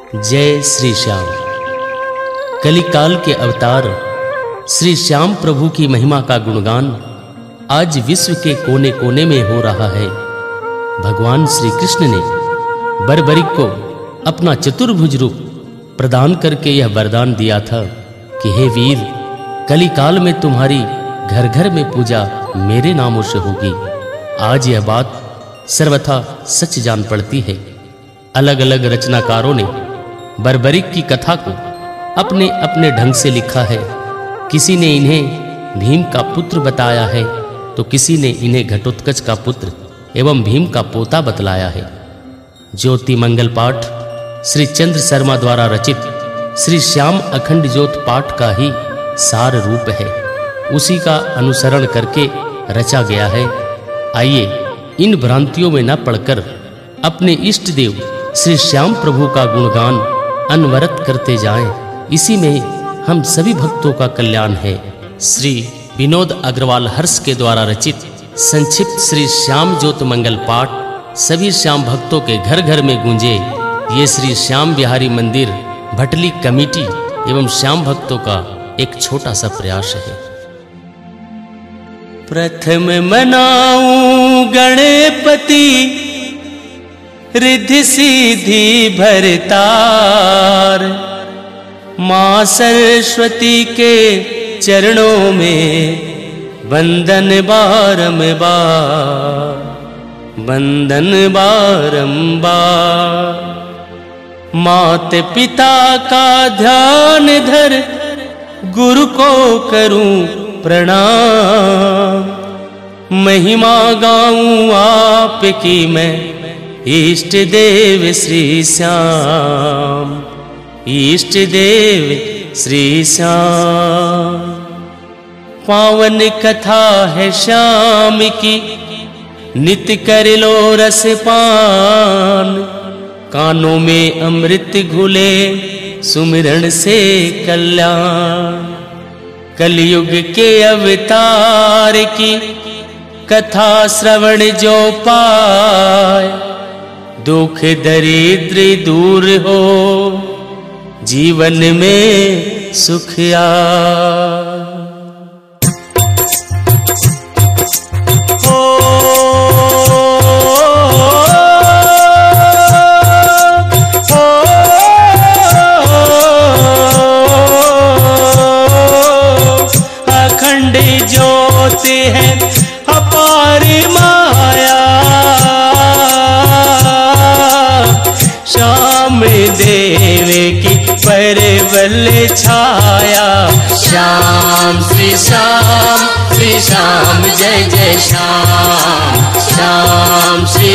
जय श्री श्याम। कलिकाल के अवतार श्री श्याम प्रभु की महिमा का गुणगान आज विश्व के कोने कोने में हो रहा है। भगवान श्री कृष्ण ने बर्बरिक को अपना चतुर्भुज रूप प्रदान करके यह वरदान दिया था कि हे वीर, कलिकाल में तुम्हारी घर घर में पूजा मेरे नामों से होगी। आज यह बात सर्वथा सच जान पड़ती है। अलग अलग रचनाकारों ने बर्बरिक की कथा को अपने अपने ढंग से लिखा है। किसी ने इन्हें भीम का पुत्र बताया है तो किसी ने इन्हें घटोत्कच का पुत्र एवं भीम का पोता बतलाया है। ज्योति मंगल पाठ श्री चंद्र शर्मा द्वारा रचित श्री श्याम अखंड ज्योत पाठ का ही सार रूप है। उसी का अनुसरण करके रचा गया है। आइए इन भ्रांतियों में न पड़कर अपने इष्ट देव श्री श्याम प्रभु का गुणगान अनवरत करते जाएं। इसी में हम सभी भक्तों का कल्याण है। श्री विनोद अग्रवाल हर्ष के द्वारा रचित संक्षिप्त श्री श्याम ज्योत मंगल पाठ सभी श्याम भक्तों के घर घर में गूंजे। ये श्री श्याम बिहारी मंदिर भटली कमेटी एवं श्याम भक्तों का एक छोटा सा प्रयास है। प्रथम मनाऊं गणपति रिद्धि सिद्धि भरतार, मां सरस्वती के चरणों में वंदन बारंबार, वंदन बारंबार। मात पिता का ध्यान धर गुरु को करूं प्रणाम, महिमा गाऊं आपकी मैं इष्ट देव श्री श्याम, इष्ट देव श्री श्याम। पावन कथा है श्याम की नित्य कर लो रसपान, कानों में अमृत घुले सुमिरन से कल्याण। कलयुग के अवतार की कथा श्रवण जो पाए, दुख दरिद्र दूर हो जीवन में सुख आए। अखंड ज्योत है अपार माया, श्याम देव की परवल छाया। श्याम श्री श्याम जय जय श्याम, श्याम श्री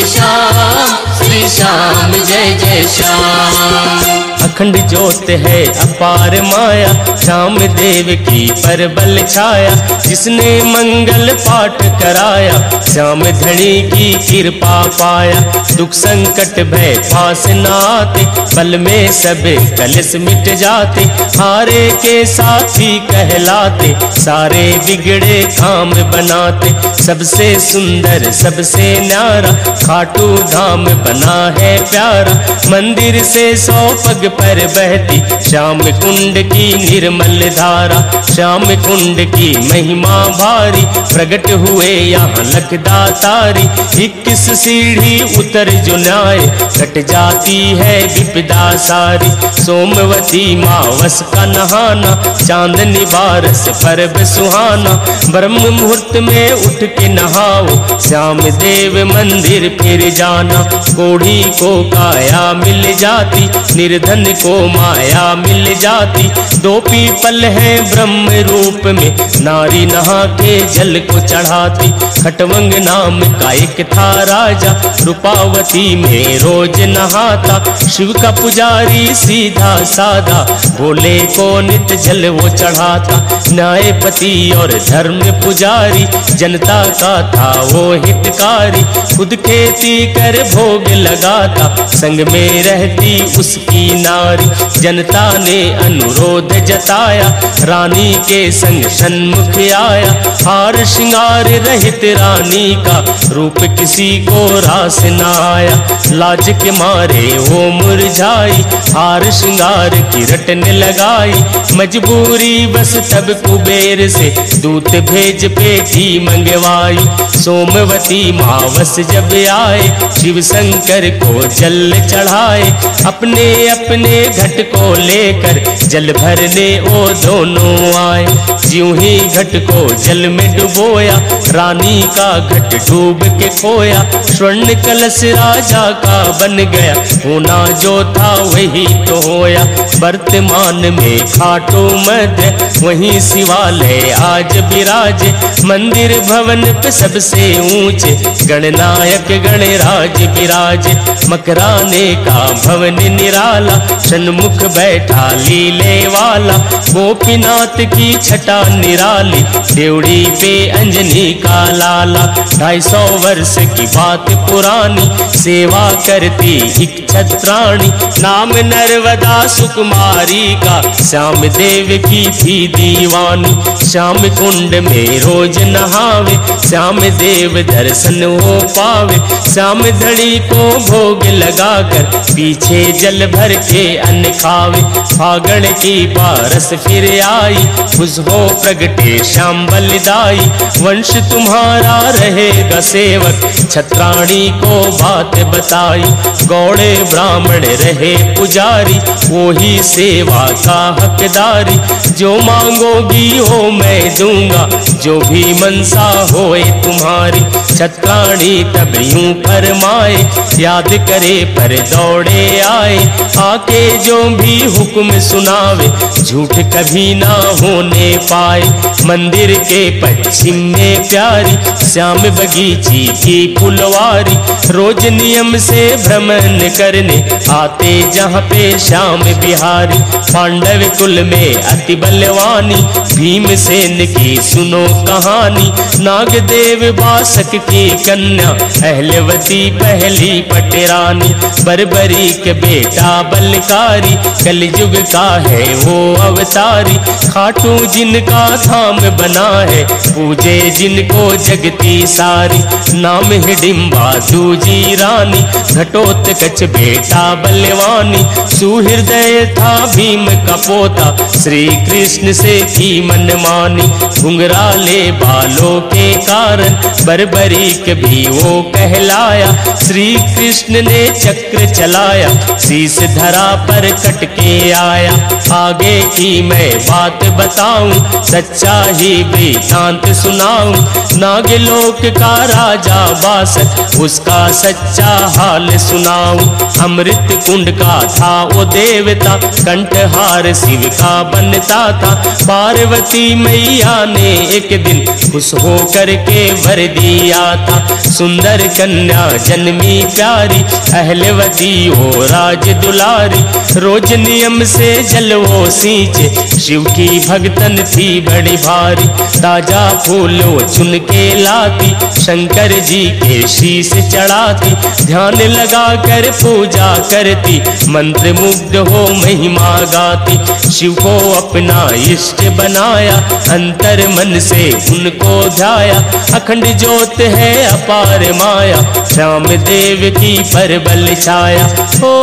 श्याम जय जय श्याम। अखंड ज्योत है अपार माया, श्याम देव की परबल छाया। जिसने मंगल पाठ कराया, श्याम धनी की कृपा पाया। दुख संकट भय पास नाते, पल में सब कलश मिट जाते। हारे के साथी कहलाते, सारे बिगड़े काम बनाते। सबसे सुंदर सबसे न्यारा, खाटू धाम बना है प्यारा। मंदिर से 100 पग पर बहती श्याम कुंड की निर्मल धारा। श्याम कुंड की महिमा भारी, प्रकट हुए यहाँ लखदातारी। 21 सीढ़ी उतर जो न्याय, कट जाती है विपदा सारी। सोमवती मावस का नहाना, चांदनी बारस पर्व सुहाना। ब्रह्म मुहूर्त में उठ के नहाओ, श्याम देव मंदिर फिर जाना। कोढ़ी को काया मिल जाती, निर्धन को माया मिल जाती। 2 पीपल है ब्रह्म रूप में, नारी नहा के जल को चढ़ाती। खटवंग नाम का एक था राजा, रूपावती में रोज नहाता। शिव का पुजारी सीधा साधा, भोले को नित्य जल वो चढ़ाता। न्यायपति और धर्म पुजारी, जनता का था वो हितकारी। खुद खेती कर भोग लगाता, संग में रहती उसकी नारी। नारी। जनता ने अनुरोध जताया, रानी के संग सन्मुख आया। हार श्रृंगार रहित रानी का रूप किसी को रास न आया। लाज के मारे वो मुरझाई, हार श्रृंगार की रटने लगाई। मजबूरी बस तब कुबेर से दूत भेज पेटी मंगवाई। सोमवती मावस जब आए, शिव शंकर को जल चढ़ाए। अपने अपने घट को लेकर जल भरने वो दोनों आए। ज्यों ही घट को जल में डुबोया, रानी का घट डूब के खोया। स्वर्ण कलश राजा का बन गया, होना जो था वही तो होया। वर्तमान में खाटू मध्य, वहीं शिवालय आज विराजे। मंदिर भवन पे सबसे ऊंचे, गणनायक गणराज विराजे। मकराने का भवन निराला, सन्मुख बैठा लीले वाला। गोपीनाथ की छटा निराली, देवड़ी पे अंजनी का लाला। 250 वर्ष की बात पुरानी, सेवा करती एक छत्राणी। नाम नर्मदा सुकुमारी का, श्याम देव की थी दीवानी। श्याम कुंड में रोज नहावे, श्याम देव दर्शन हो पावे। श्याम धड़ी को भोग लगाकर, पीछे जल भर के अन्न खावे। फागण की पारस फिर आई, खुश हो प्रगटे श्याम बलिदाई। वंश तुम्हारा रहेगा सेवक, छत्राणी को बात बताई। गौड़े ब्राह्मण रहे पुजारी, वो ही सेवा का हकदारी। जो मांगोगी हो मैं दूंगा, जो भी मनसा होए तुम्हारी। छत्राणी तब यूं फरमाए, याद करे पर दौड़े आए। आके जो भी हुक्म सुनावे, झूठ कभी ना होने पाए। मंदिर के पश्चिम में प्यारी, श्याम बगीची की फुलवारी। रोज नियम से भ्रमण करने आते जहाँ पे श्याम बिहारी। पांडव कुल में अति बलवानी, भीमसेन की सुनो कहानी। नागदेव बासक की कन्या, अहलवती पहली पटरानी। बर्बरी के बेटा बलकारी, कलयुग का है वो अवतारी। खाटू जिनका धाम बना है, पूजे जिनको जगती सारी। नाम हिडिंबा दूजी रानी, घटोत्कच बेटा बलवानी। सुहृदय था भीम का पोता, श्री कृष्ण से की मनमानी। घुंघराले बालों के कारण, बर्बरीक भी वो कहलाया। श्री कृष्ण ने चक्र चलाया, शीश धरा पर कट के आया। आगे की मैं बात बताऊं, सच्चा ही वृतांत सुनाऊं। नागलोक का राजा बासक, उसका सच्चा हाल सुनाऊं। अमृत कुंड का था वो देवता, कंठहार शिव का बनता था। पार्वती मैया ने एक दिन खुश होकर के वर दिया था। सुंदर कन्या जन्मी प्यारी, अहलवती हो राज दुलारी। रोज नियम से जल वो सींचे, शिव की भगतन थी बड़ी भारी। ताजा फूल वो चुन के लाती, शंकर जी के शीश चढ़ाती। ध्यान लगा कर पूजा करती, मंत्र मुग्ध हो महिमा गाती। शिव को अपना इष्ट बनाया, अंतर मन से उनको ध्याया। अखंड ज्योत है अपार माया, श्याम देव की परबल छाया। ओ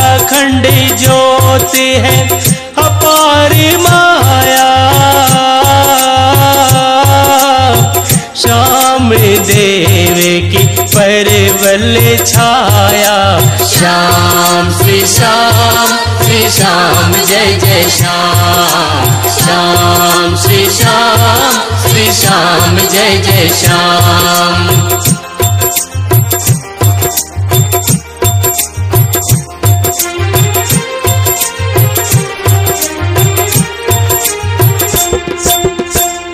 अखंड ज्योत है अपार माया, श्याम देव की परबल छाया। श्याम श्री श्याम, श्री श्याम जय जय श्याम। श्याम श्री श्याम, श्री श्याम जय जय श्याम।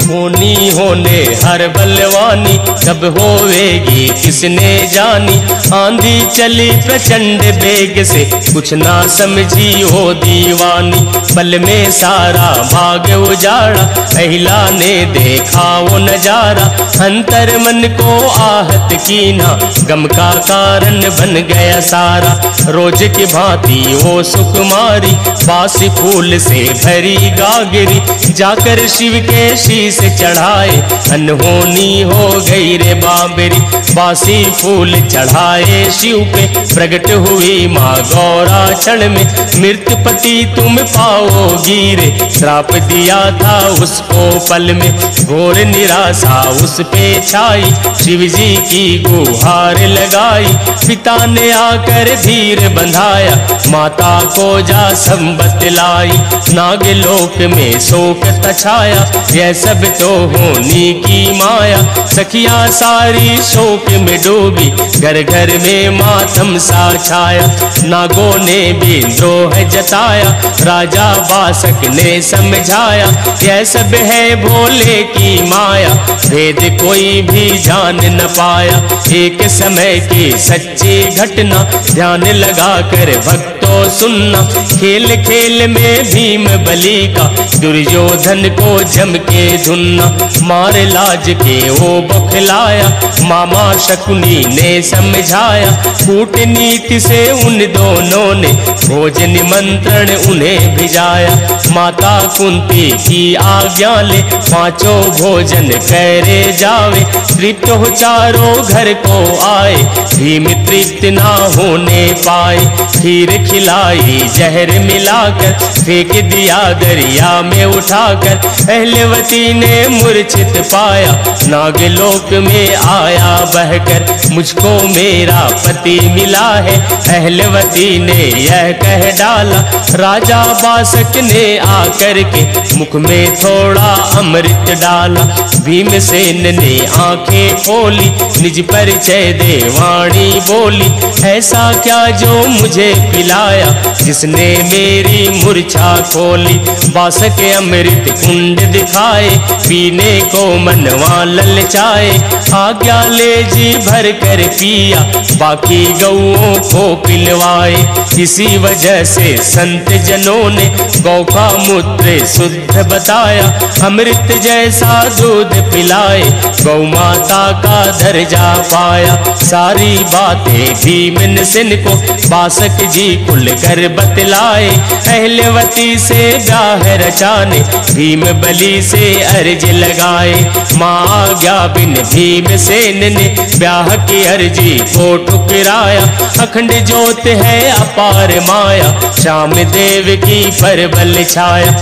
होनी होने हर अपार बलवानी कब होवेगी किसने जानी। आंधी चली प्रचंड वेग से कुछ ना समझी हो दीवानी। पल में सारा भाग उजाड़ा अहिला ने देखा वो नजारा। अंतर मन को आहत की ना गम का कारण बन गया सारा। रोज की भांति वो सुकुमारी बासी फूल से भरी गागरी जाकर शिव के शीश चढ़ाए अनहोनी हो गई रे बाबरी। बासी फूल चढ़ाए शिव पे प्रकट हुई माँ गौरा क्षण में। मृत्युपति तुम पाओगी रे श्राप दिया था उसको पल में। घोर निराशा उस पे छाई शिव जी की गुहार लगाई। पिता ने आकर धीर बंधाया माता को जा संबत लाई। नागलोक में शोक तछाया यह सब तो होनी की माया। सखियां सारी शोक में डूबी घर घर में मातम सा छाया। नागों ने भी द्रोह जताया राजा बासक ने समझाया। यह सब है भोले की माया भेद कोई भी जान न पाया। एक समय की सच्ची घटना ध्यान लगा कर भक्तों सुनना। खेल खेल में भीम बलि का दुर्योधन को जम के धुनना। मार लाज के वो बखलाया मामा शकुनी ने समझाया। कूटनीति से उन दोनों ने भोज निमंत्रण उन्हें भिजाया। माता कुंती की आज्ञा ले पांचों भोजन करे जावे। तृप्त हो चारों घर को आए भीम तृप्त ना होने पाए। खीर खिलाई जहर मिलाकर फेंक दिया दरिया में उठाकर। अहलवती ने मूर्छित पाया नागलोक में आया बहकर। मुझको मेरा पति मिला है अहलवती ने यह कह डाला। राजा बासक ने आकर के मुख में थोड़ा अमृत डाला। भीमसेन ने आंखें खोली निज परिचय देवाणी बोली। ऐसा क्या जो मुझे पिलाया जिसने मेरी मूर्छा खोली। बासक अमृत कुंड दिखाए पीने को मनवा ललचाए। आज्ञा ले जी भर कर पिया बाकी गौओं को पिलवाए। इसी वजह से संत जनों ने गौ का मूत्र शुद्ध बताया। अमृत जैसा दूध पिलाए गौ माता का दर्जा पाया। सारी बातें भीमसेन को बासक जी खुल कर बतलाए। अहलवती से ब्याह रचाने भीम बलि से अर्ज लगाए। माँ आज्ञा बिन भीमसेन ने ब्याह की अर्जी को ठुकराया। अखंड ज्योत है अपार माया श्याम देव की परबल छाया।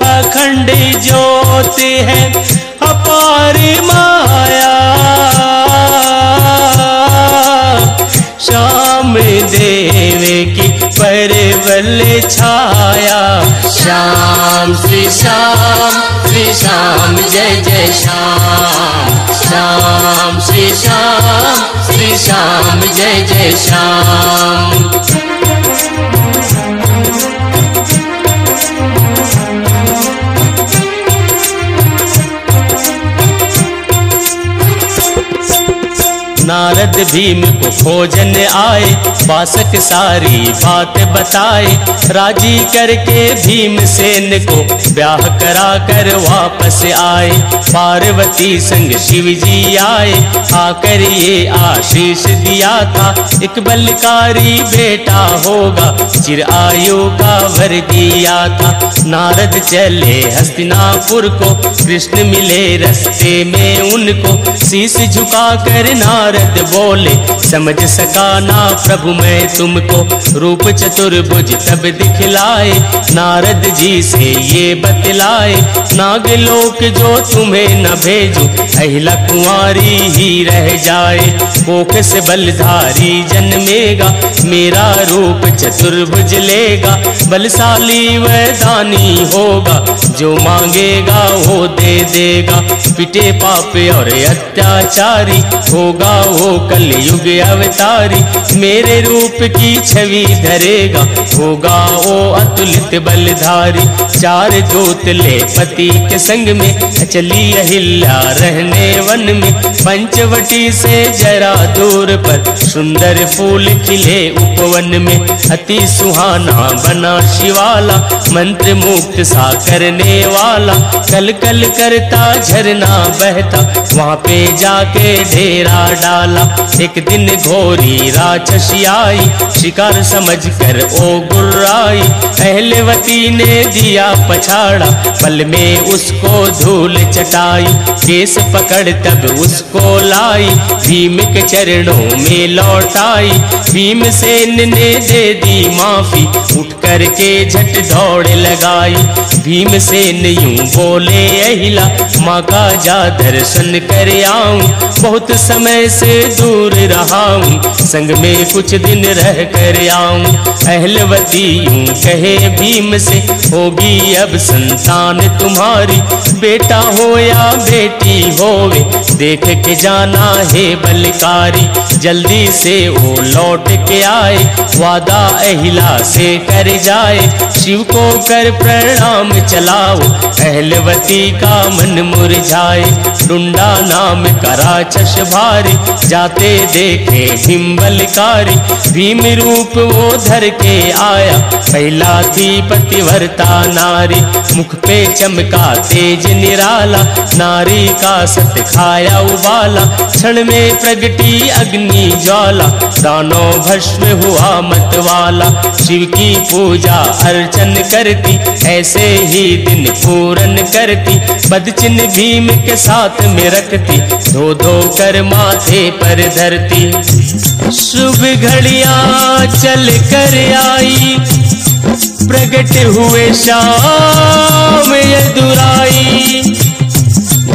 अखंड ज्योत है अपार माया श्याम देव की परबल छाया। श्याम श्री श्याम जय जय श्याम। श्याम श्री श्याम जय जय श्याम। नारद भीम को खोजन आए बासक सारी बात बताए। राजी करके भीमसेन को ब्याह करा कर वापस आए। पार्वती संग शिव जी आए आकर ये आशीष दिया था। एक बलकारी बेटा होगा चिर आयु का वर दिया था। नारद चले हस्तिनापुर को कृष्ण मिले रास्ते में उनको। शीश झुका कर नारद बोले समझ सका ना प्रभु मैं तुमको। रूप चतुर्भुज तब दिखलाए नारद जी से ये बतलाए। नागलोक जो तुम्हें न भेजूं अहिला कुंवारी ही रह जाए। कोख से बलधारी जन्मेगा मेरा रूप चतुर्भुज लेगा। बलशाली व दानी होगा जो मांगेगा वो दे देगा। पिटे पाप और अत्याचारी होगा वो कल युग अवतारी, मेरे रूप की छवि धरेगा, होगा ओ अतुलित बलधारी। चार जोत ले पति के संग में, चली अहिल्या रहने वन में। पंचवटी से जरा दूर पर सुंदर फूल खिले उपवन में। अति सुहाना बना शिवाला, मंत्र मुक्त सा करने वाला। कल कल करता झरना बहता, वहाँ पे जाके डेरा डाला। एक दिन घोरी राक्षसी आई, शिकार समझकर ओ गुर्राई। अहलवती ने दिया पछाड़ा, पल में उसको धूल चटाई। केस पकड़ तब उसको लाई, भीम के चरणों में लौटाई। भीमसेन ने दे दी माफी, उठ करके झट दौड़ लगाई। भीमसेन यूं बोले अहिला, माँ का जा दर्शन कर आऊं। बहुत समय से दूर रहा हूँ, संग में कुछ दिन रह कर आऊं। अहलवती यूं कहे भीम से, होगी अब संतान तुम्हारी। बेटा हो या बेटी होवे, देख के जाना है बलकारी। जल्दी से वो लौट के आए, वादा अहिला से कर जाए। शिव को कर प्रणाम चलाओ, अहलवती का मन मुरझाए। डुंडा नाम का राक्षस भारी, जाते देखे भीम बलकारी। भीम रूप वो धर के आया, पहला थी पतिव्रता नारी। मुख पे चमका तेज निराला, नारी का सत खाया उबाला। क्षण में प्रगटी अग्नि ज्वाला, दानों भस्म हुआ मतवाला। शिव की पूजा अर्चन करती, ऐसे ही दिन पूरन करती। पदचिन्ह भीम के साथ में रखती, धो धो कर माथे पर धरती। शुभ घड़ियां चल कर आई, प्रगट हुए शाम यदुराई।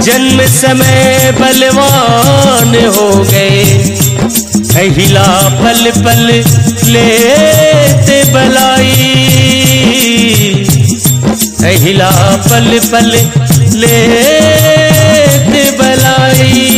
जन्म समय बलवान हो गए, अहिला पल पल लेते बलाई। अहिला पल पल लेते बलाई।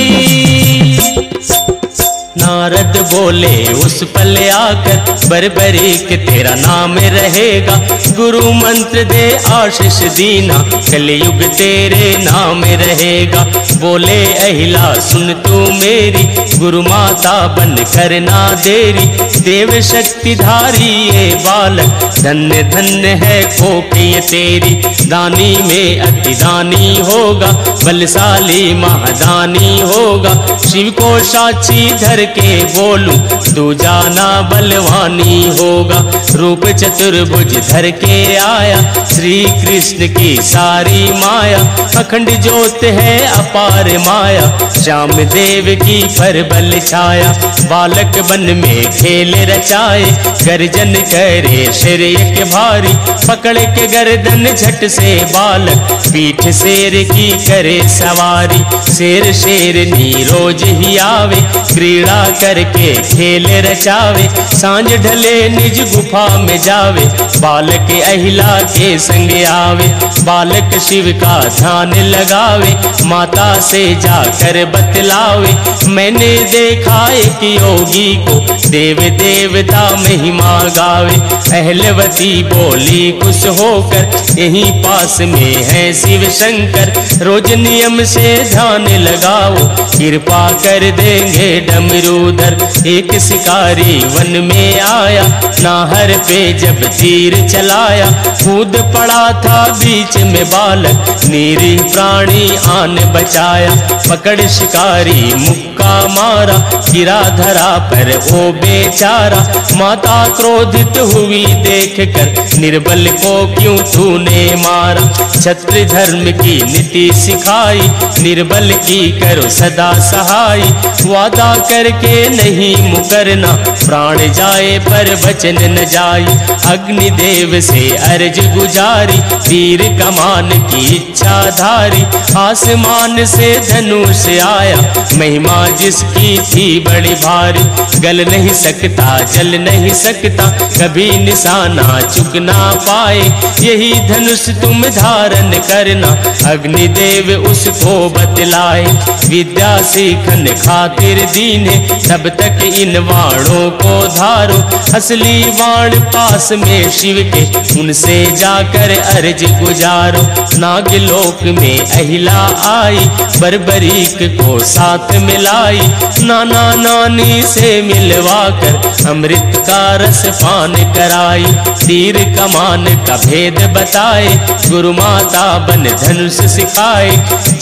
नारद बोले उस पल आकर, बरबरी के तेरा नाम रहेगा। गुरु मंत्र दे आशीष दीना, कलयुग तेरे नाम रहेगा। बोले अहिला सुन तू मेरी, गुरु माता बन करना देरी। देव शक्ति धारी ये बालक, धन्य धन्य है कोख ये तेरी। दानी में अति दानी होगा, बलशाली महादानी होगा। शिव को साक्षी धर के बोलूं, तू जाना बलवानी होगा। रूप चतुर्भुज धर के आया, श्री कृष्ण की सारी माया। अखंड ज्योत है अपार माया, श्याम देव की पर बल छाया। बालक बन में खेल रचाए, गर्जन करे शरीर के भारी। पकड़ के गर्दन झट से बालक, पीठ शेर की करे सवारी। शेर शेरनी रोज ही आवे, क्रीड़ा करके खेल रचावे। सांझ ढले निज गुफा में जावे, बालक अहिला के संग आवे। बालक शिव का ध्यान लगावे, माता से जाकर बतलावे। मैंने देखा एक योगी को, देव देवता महिमा गावे। अहलवती बोली खुश होकर, यहीं पास में है शिव शंकर। रोज नियम से ध्यान लगाओ, कृपा कर देंगे डमरूधर। एक शिकारी वन में आया, नाहर पे जब तीर चलाया। कूद पड़ा था बीच में बालक, नीरी प्राणी आन बचाया। पकड़ शिकारी मुक्का मारा, गिरा धरा पर ओ बेचारा। माता क्रोधित हुई देख कर, निर्बल को क्यों तूने मारा। क्षत्रिय धर्म की नीति सिखाई, निर्बल की करो सदा सहाय। वादा करके नहीं मुकरना, प्राण जाए पर वचन न जाए। अग्निदेव से अर्ज गुजारी, तीर कमान की इच्छा धारी, आसमान से धनुष आया, महिमा जिसकी थी बड़ी भारी। गल नहीं सकता जल नहीं सकता, कभी निशाना चुक ना पाए, यही धनुष तुम धारण करना, अग्निदेव उसको बतलाए। विद्या सीखन खातिर दीने, तब तक इन वाणों को धारो, असली वाण पास में शिव के, उनसे जाकर अर्ज गुजारो। नागलोक में अहिला आई, बर्बरीक को साथ मिलाई, नाना नानी से मिलवा कर अमृत का रस पान कराई। तीर कमान का भेद बताए, गुरु माता बन धनुष सिखाए,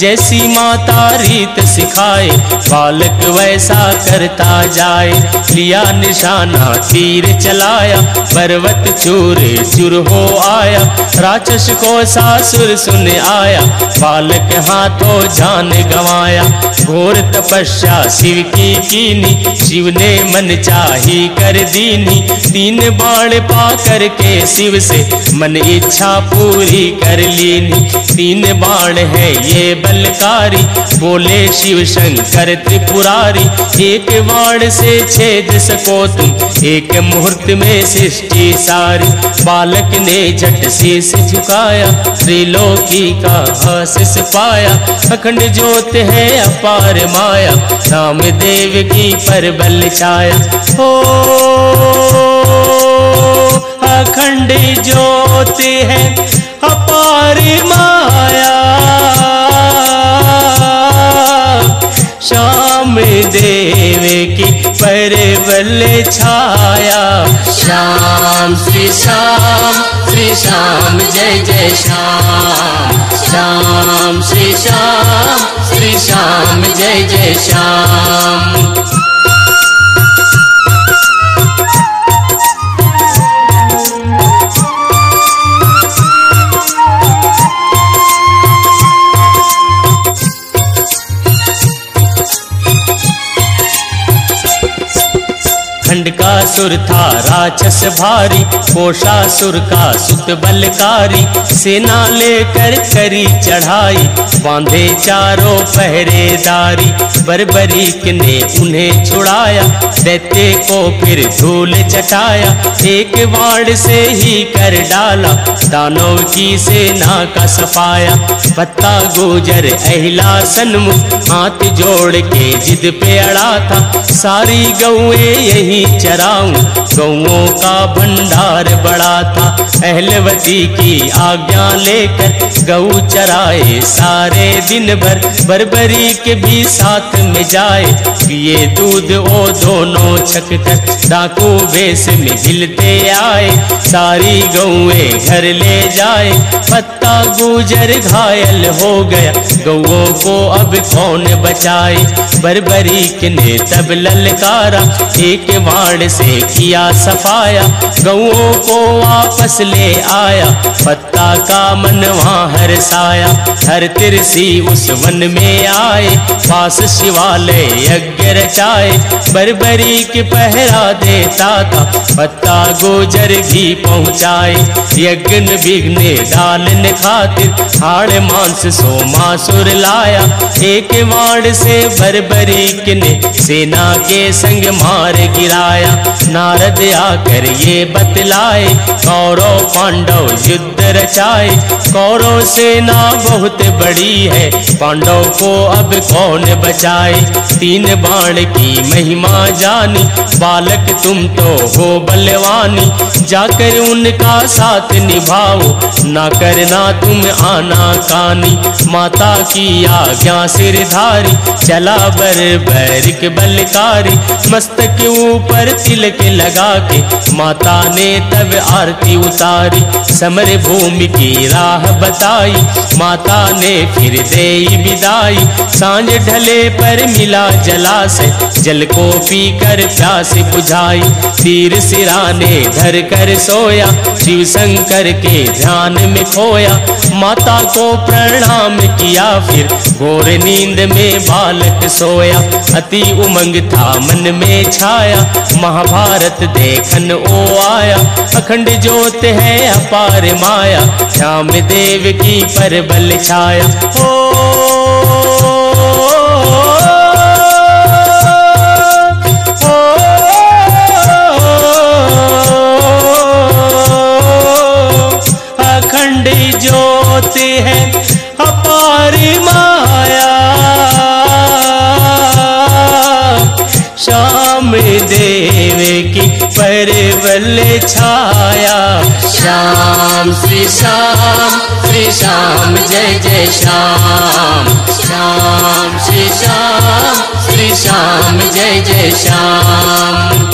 जैसी माता रीत सिखाए, बालक वैसा करता जाए। लिया निशाना तीर चलाया, पर्वत चूर चूर हो आया, राक्षस को सासुर सुन आया, बालक हाथों जान गंवाया। घोर तपस्या शिव की कीनी, शिव ने मन चाही कर दीनी, तीन बाण पा करके शिव से मन इच्छा पूरी कर लीनी। तीन बाण है ये बलकारी, बोले शिव शंकर त्रिपुरारी, एक बाण से छेद सको तुम, एक मुहूर्त में सृष्टि सारी। बालक ने झट शीश झुकाया, त्रिलोकी का आशीष पाया, अखंड ज्योत है अपार माया, रामदेव की परबल छाया। ओ अखंड ज्योत है अपार माया, श्याम देव की परबल छाया। श्याम श्री श्याम जय जय श्याम, श्याम श्री श्याम जय जय श्याम। खंड का सुर था राक्षस भारी, कोषासुर का सुत बलकारी, सेना लेकर करी चढ़ाई, बांधे चारों पहरेदारी। बर्बरीक ने उन्हें छुड़ाया, दैत्य को फिर धूल चटाया, एक बाण से ही कर डाला, दानव की सेना का सफाया। पत्ता गुजर अहिला सन्मुख, हाथ जोड़ के जिद पे अड़ा था, सारी गौएं यही चराऊं, गौओं का भंडार बड़ा था। अहलवती की आज्ञा लेकर गौ चराए सारे दिन भर, बर्बरीक भी साथ में जाए, पिए दूध वो दोनों छककर, डाकू वेश में गिलते आए, सारी गौएं घर ले जाए। पत्ता गुजर घायल हो गया, गौओं को अब कौन बचाए। बर्बरीक ने तब ललकारा, एक बाण से किया सफाया, गौओं को वापस ले आया, पत्ता का मनवा हर्षाया। हर तिरसी उस वन में आए, पास शिवालय यज्ञ रचाए, बर्बरीक पहरा देता था, पत्ता गुजर भी पहुँचाए। यज्ञ विघ्न डालन खातिर, हाड़ मांस सोमासुर लाया, एक बाण से बर्बरीक ने सेना के संग मार गिराया। नारद आकर ये बतलाए, कौरव पांडव युद्ध रचाए, कौरव सेना बहुत बड़ी है, पांडव को अब कौन बचाए। तीन बाण की महिमा जानी, बालक तुम तो हो बलवानी, जाकर उनका साथ निभाओ, ना करना तुम आना कानी। माता की आज्ञा सिरधारी, चला बर्बरीक बलकारी, मस्तक के ऊपर तिलक लगा के, माता ने तब आरती उतारी। समर भूमि की राह बताई, माता ने फिर देई विदाई। सांझ ढले पर मिला जलाशय, जल को पीकर प्यास बुझाई। तीर सिराने धर कर सोया, शिव शंकर के ध्यान में खोया। माता को प्रणाम किया, फिर घोर नींद में बालक सोया। अति उमंग था मन में छाया, महाभारत देखन ओ आया। अखंड ज्योत है अपार माया, श्याम देव की परबल छाया। अखंड ज्योत है अपार माया, श्याम देव की परबल छाया। श्याम श्री श्याम जय जय श्याम। श्याम श्री श्याम जय जय श्याम।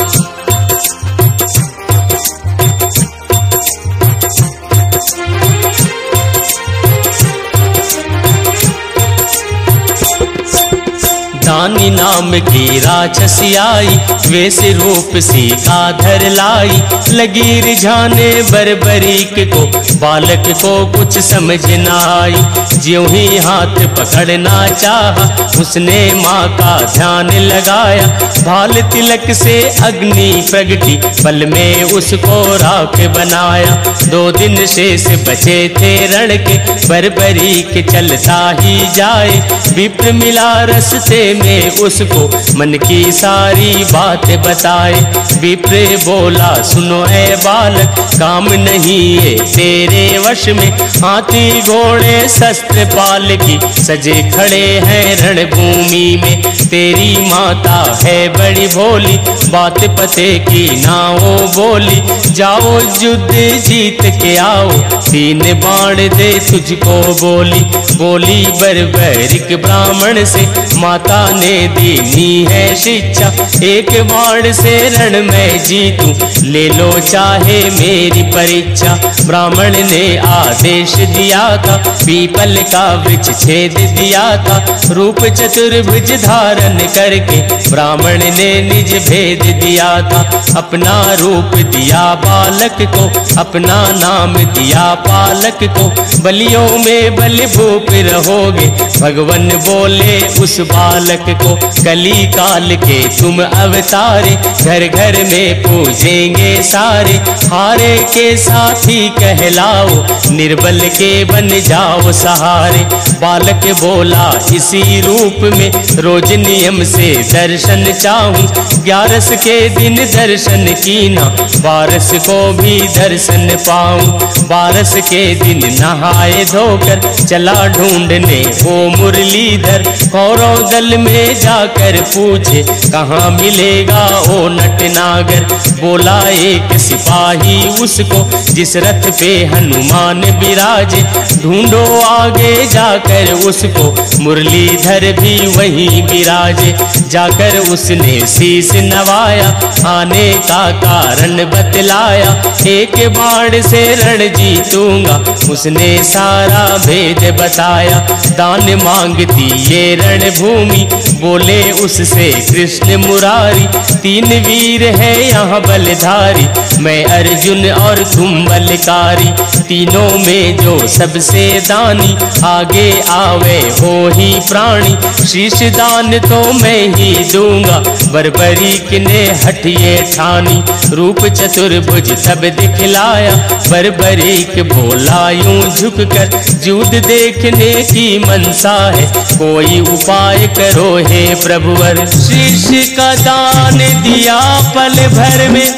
दानी नाम की राक्षसी आई, वेश रूप सीखा धर लाई। लगी रिझाने बर्बरीक को, बालक को कुछ समझ न आई। ज्यों ही हाथ पकड़ना चाहा, उसने माँ का ध्यान लगाया। भाल तिलक से अग्नि प्रगटी, पल में उसको राख बनाया। 2 दिन शेष बचे थे रण के, बर्बरीक चलता ही जाए। विप्र मिला रस्ते में उसको, मन की सारी बात बताए। विप्र बोला सुनो ऐ बालक, काम नहीं है तेरे वश में। हाथी घोड़े शस्त्र पाल की, सजे खड़े हैं रणभूमि में। तेरी माता है बड़ी भोली, बात पते की ना वो बोली। जाओ युद्ध जीत के आओ, 3 बाण दे तुझको बोली। बोली बर्बरिक ब्राह्मण से, माता ने दीनी है शिक्षा। 1 बाण से रण में जीतूं, ले लो चाहे मेरी परीक्षा। ब्राह्मण ने आदेश दिया था, पीपल का वृक्ष छेद दिया था। रूप चतुर्भुज धारण करके, ब्राह्मण ने निज भेद दिया था। अपना रूप दिया बालक को, अपना नाम दिया पालक को। बलियों में बल भूप रहोगे, भगवान बोले उस बालक को। कली काल के तुम अवतारे, घर घर में पूजेंगे सारे। हारे के साथी कहलाओ, निर्बल के बन जाओ सहारे। बालक बोला इसी रूप में, रोज नियम से दर्शन चाहूं। 11 के दिन दर्शन कीना, 12 को भी दर्शन पाऊं। 12 के दिन नहाए धोकर, चला ढूंढने वो मुरलीधर। कौरव दल में जाकर पूछे, कहाँ मिलेगा ओ नटनागर। बोला एक सिपाही उसको, जिस रथ पे हनुमान विराजे। ढूंढो आगे जाकर उसको, मुरलीधर भी वहीं विराजे। जाकर उसने शीश नवाया, आने का कारण बतलाया। 1 बाण से रण जीतूंगा, उसने सारा भेद बताया। दान मांगती ये रणभूमि, बोले उससे कृष्ण मुरारी। 3 वीर है यहाँ बलधारी, मैं अर्जुन और तुम बलकारी। तीनों में जो सबसे दानी, आगे आवे हो ही प्राणी। शीश दान तो मैं ही दूंगा, बर्बरीक ने हटिए ठानी। रूप चतुर्भुज तब दिखलाया, बर्बरीक बोला यूं झुककर। युद्ध देखने की मनसा है, कोई उपाय करो हे प्रभुवर। शीश का दान दिया पल भर में,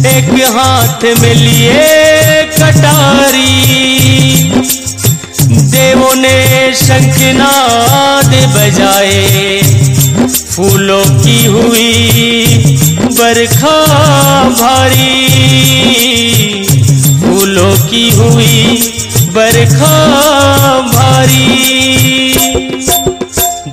एक हाथ में लिए कटारी। देवों ने शंखनाद बजाए, फूलों की हुई बरखा भारी। फूलों की हुई बरखा भारी।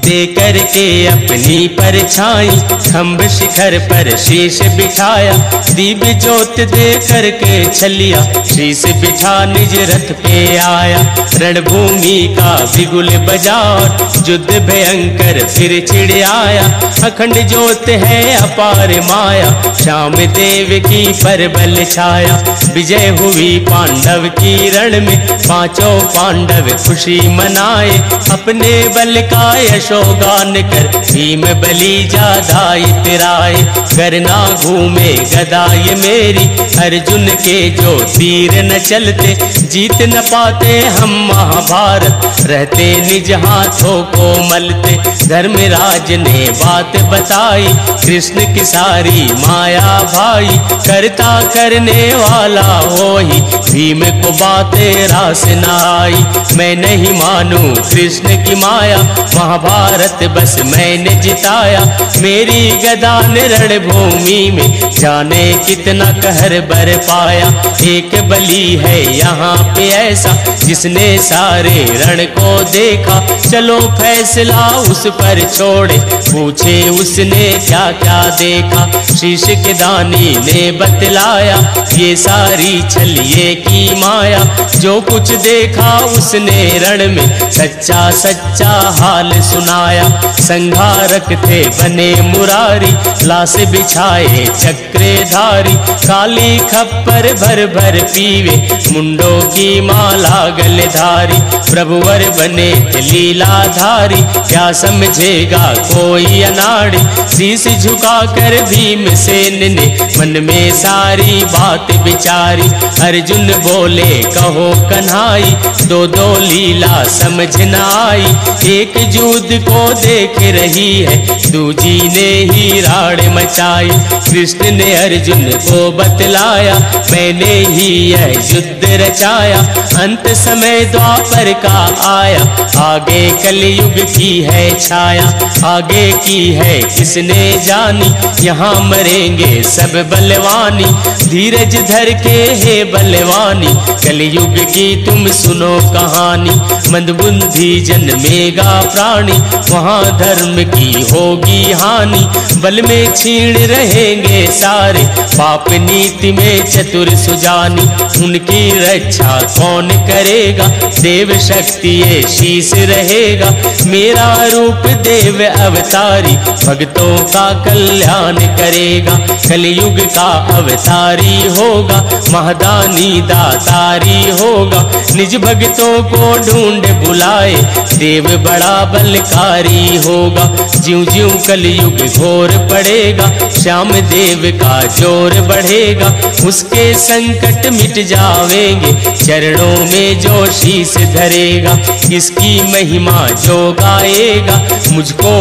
दे करके अपनी परछाई खम्भ शिखर पर शीश बिठाया। दीप ज्योत दे करके छलिया शीश बिठा निज रथ पे आया। रणभूमि का बिगुल बजा और युद्ध भयंकर फिर छिड़ आया। अखंड ज्योत है अपार माया श्याम देव की परबल छाया। विजय हुई पांडव की रण में पांचों पांडव खुशी मनाए। अपने बल का यशोगान कर भीम बलि जादा इतराए। करना घूमे गदाई मेरी अर्जुन के जो तीर न चलते। जीत न पाते हम महाभारत रहते निज हाथों को मलते। धर्मराज ने बात बताई कृष्ण की सारी माया भाई। करता करने वाला हो ही भीम को बातें रास न आई। मैं नहीं मानूं कृष्ण की माया महाभारत बस मैंने जिताया। मेरी गदा ने रणभूमि में जाने कितना कहर बर पाया। एक बलि है यहाँ पे ऐसा जिसने सारे रण को देखा। चलो फैसला उस पर छोड़े पूछे उसने क्या क्या देखा। शीश के दानी ने बतलाया ये सारी छलिए की माया। जो कुछ देखा उसने रण में सच्चा सच्चा हाल सुनाया। संघारक थे बने मुरारी लाश बिछाए चक्रधारी। काली खप्पर भर भर पीवे मुंडों की माला गलधारी। प्रभुवर बने थे लीलाधारी क्या समझेगा कोई अनाड़ी। शीश झुका कर भीमसेन ने मन में सारी बात विचारी। अर्जुन बोले कहो कन्हाई दो दो लीला समझ न आई। एक युद्ध को देख रही है दूजी ने ही राड़ मचाई। कृष्ण ने अर्जुन को बतलाया मैंने ही यह युद्ध रचाया। अंत समय द्वापर का आया आगे कलयुग की है छाया। आगे की है किसने जानी यहाँ मरेंगे सब बलवानी। धीरज धर के हे बलवानी कलयुग की तुम सुनो कहानी। मंदबुद्धि जन्मेगा प्राणी वहाँ धर्म की होगी हानि। बल में छीण रहेंगे सारे पाप नीति में चतुर सुजानी। उनकी रक्षा कौन करेगा देव शक्ति ये शीश रहेगा। मेरा रूप देव अवतारी भक्तों का कल्याण करेगा। कलयुग का अवतारी होगा महादानी दातारी होगा। निज भक्तों को ढूंढ बुलाए देव बड़ा बलकारी होगा। ज्यों ज्यों कलयुग घोर पड़ेगा श्याम देव का जोर बढ़ेगा। उसके संकट मिट जावेंगे चरणों में जो शीश धरेगा। इसकी महिमा जो गाएगा मुझको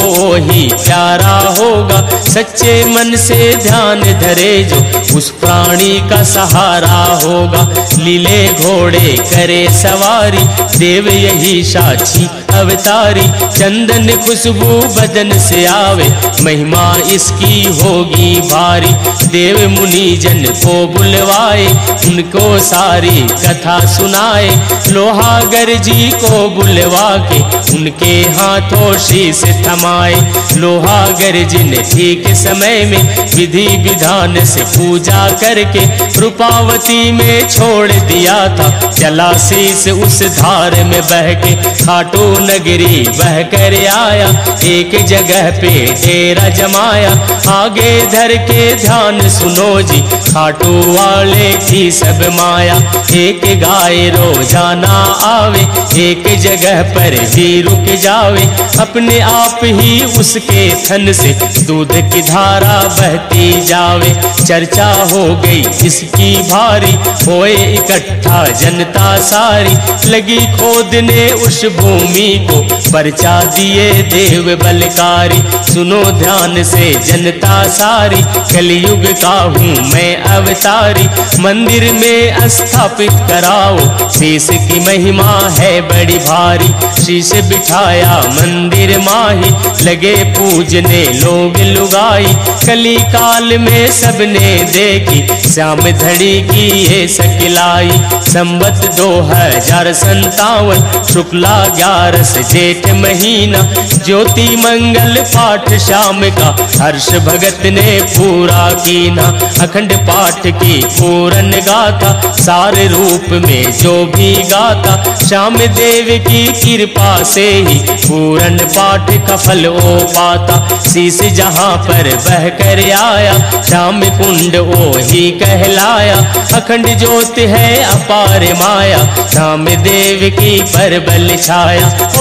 ही प्यारा होगा। सच्चे मन से ध्यान धरे जो उस प्राणी का सहारा होगा। लीले घोड़े करे सवारी देव यही साक्षी अवतारी। चंदन खुशबू बदन से आवे महिमा इसकी होगी भारी। देव मुनि जन को बुलवाए उनको सारी कथा सुनाए। लोहागर जी को बुलवा के उनके हाथों शीश थमाए। लोहागर जी ने ठीक समय में विधि विधान से पूजा करके रूपावती में छोड़ दिया था। चला शीश उस धार में बह के खाटू नगरी बह कर आया। एक जगह पे डेरा जमाया आगे धर के ध्यान सुनो जी खाटू वाले की सब माया। एक गाय रोजाना आवे एक जगह पर भी रुक जावे। अपने आप ही उसके थन से दूध की धारा बहती जावे। चर्चा हो गई इसकी भारी होए इकट्ठा जनता सारी। लगी खोदने उस भूमि को परचा दिए देव बलकारी। सुनो ध्यान से जनता सारी कलयुग का हूँ मैं अवतारी। मंदिर में स्थापित कराओ शीश की महिमा है बड़ी भारी। शीश बिठाया मंदिर माही लगे पूजने लोग लुगाई। कली काल में सबने देखी श्याम धड़ी की ये सकलाई। आई। संवत 2057 शुक्ला 11 जेठ महीना, ज्योति मंगल पाठ शाम का हर्ष भगत ने पूरा कीना। अखंड पाठ की पूरन गाथा, सारे रूप में जो भी गाता, श्याम देव की कृपा से ही पूरन पाठ का फल ओ पाता। शीस जहाँ पर बह कर आया, श्याम कुंड ओ ही कहलाया। अखंड ज्योत है अपार माया, श्याम देव की परबल छाया। ओ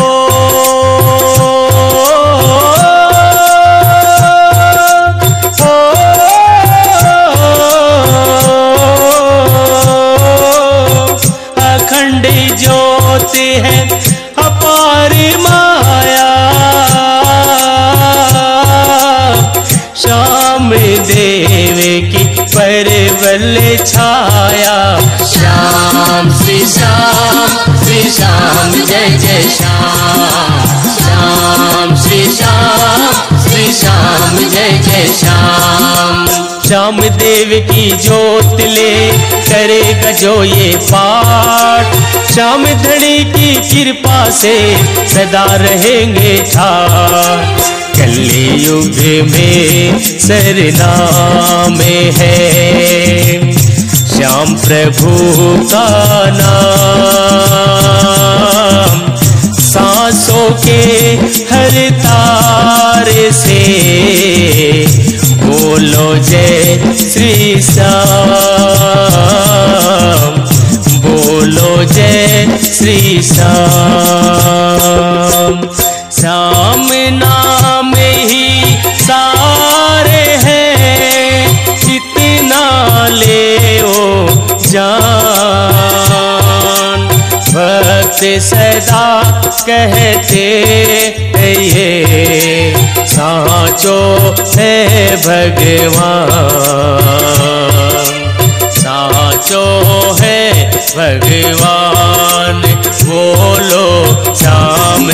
अखंड ज्योत है अपार माया, श्याम देव की परबल छाया। श्याम श्री श्याम जय जय श्याम। श्याम श्री श्याम जय जय श्याम। श्याम देव की ज्योत ले करेगा जो ये पाठ, श्याम धनी की कृपा से सदा रहेंगे ठाठ। कलयुग में सरनाम है श्याम प्रभु का नाम, सांसों के हर तार से बोलो जय श्री श्याम, बोलो जय श्री श्याम। श्याम नाम ही सारे हैं, जितना ले ओ जान। भक्त सदा कहते ये साचो है भगवान, साचो है भगवान। बोलो श्याम